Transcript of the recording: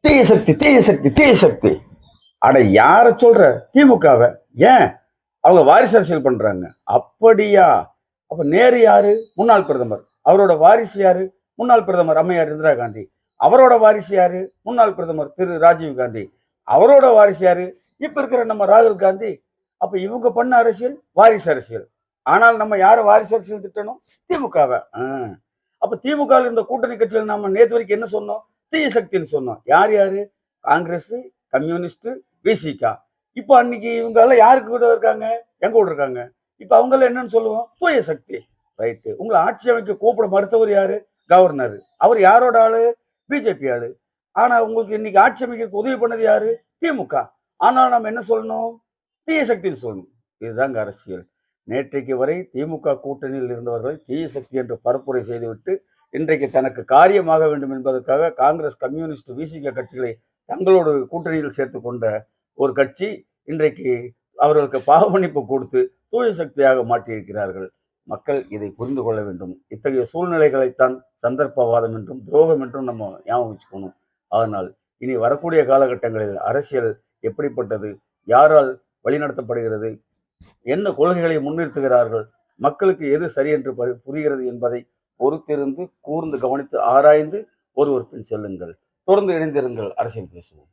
தீய சக்தி, தீய சக்தி, தீய சக்தி. அட யார சொல்ற? திமுகவ. ஏன்? அவங்க வாரிசு அரசியல் பண்றாங்க. அப்படியா? அப்ப நேரு யாரு? முன்னாள் பிரதமர். அவரோட வாரிசு யாரு? முன்னாள் பிரதமர் அம்மையார் இந்திரா காந்தி. அவரோட வாரிசு யாரு? முன்னாள் பிரதமர் திரு ராஜீவ் காந்தி. அவரோட வாரிசு யாரு? இப்ப இருக்கிற நம்ம ராகுல் காந்தி. அப்ப இவங்க பண்ண அரசியல் வாரிசு அரசியல். ஆனால் நம்ம யார வாரிசு அரசியல் திட்டணும்? திமுகவ. அப்ப திமுகவில் இருந்த கூட்டணி கட்சிகள் நாம நேத்து வரைக்கும் என்ன சொன்னோம்? தீய சக்தின்னு சொன்னோம். யார் யாரு? காங்கிரஸ், கம்யூனிஸ்ட், விசிகா. இப்ப அன்னைக்கு இவங்க எல்லாம் யாருக்கு கூட இருக்காங்க? எங்க கூட இருக்காங்க. இப்ப அவங்க எல்லாம் என்னன்னு சொல்லுவோம்? தூய சக்தி. ரைட்டு. உங்களை ஆட்சி அமைக்க கூப்பிட மறுத்தவர் யாரு? கவர்னர். அவர் யாரோட ஆளு? பிஜேபி ஆளு. ஆனா உங்களுக்கு இன்னைக்கு ஆட்சி அமைக்கிறதுக்கு உதவி பண்ணது யாரு? திமுக. ஆனால் நம்ம என்ன சொல்லணும்? தீய சக்தின்னு சொல்லணும். இதுதாங்க அரசியல். நேற்றைக்கு வரை திமுக கூட்டணியில் இருந்தவர்கள் தீய சக்தி என்று பரப்புரை செய்துவிட்டு இன்றைக்கு தனக்கு காரியமாக வேண்டும் என்பதற்காக காங்கிரஸ், கம்யூனிஸ்ட், விசிக கட்சிகளை தங்களோடு கூட்டணியில் சேர்த்துக் கொண்ட ஒரு கட்சி இன்றைக்கு அவர்களுக்கு பாவமன்னிப்பு கொடுத்து தூய சக்தியாக மாற்றியிருக்கிறார்கள். மக்கள் இதை புரிந்து கொள்ள வேண்டும். இத்தகைய சூழ்நிலைகளைத்தான் சந்தர்ப்பவாதம் என்றும் துரோகம் என்றும் நம்ம ஞாபகம் வச்சுக்கணும். அதனால் இனி வரக்கூடிய காலகட்டங்களில் அரசியல் எப்படிப்பட்டது, யாரால் வழிநடத்தப்படுகிறது, என்ன கொள்கைகளை முன்னிறுத்துகிறார்கள், மக்களுக்கு எது சரி என்று புரிகிறது என்பதை பொறுத்திருந்து கூர்ந்து கவனித்து ஆராய்ந்து ஒருவர் பின் செல்லுங்கள். தொடர்ந்து இணைந்திருங்கள். அரசியல் பேசுவோம்.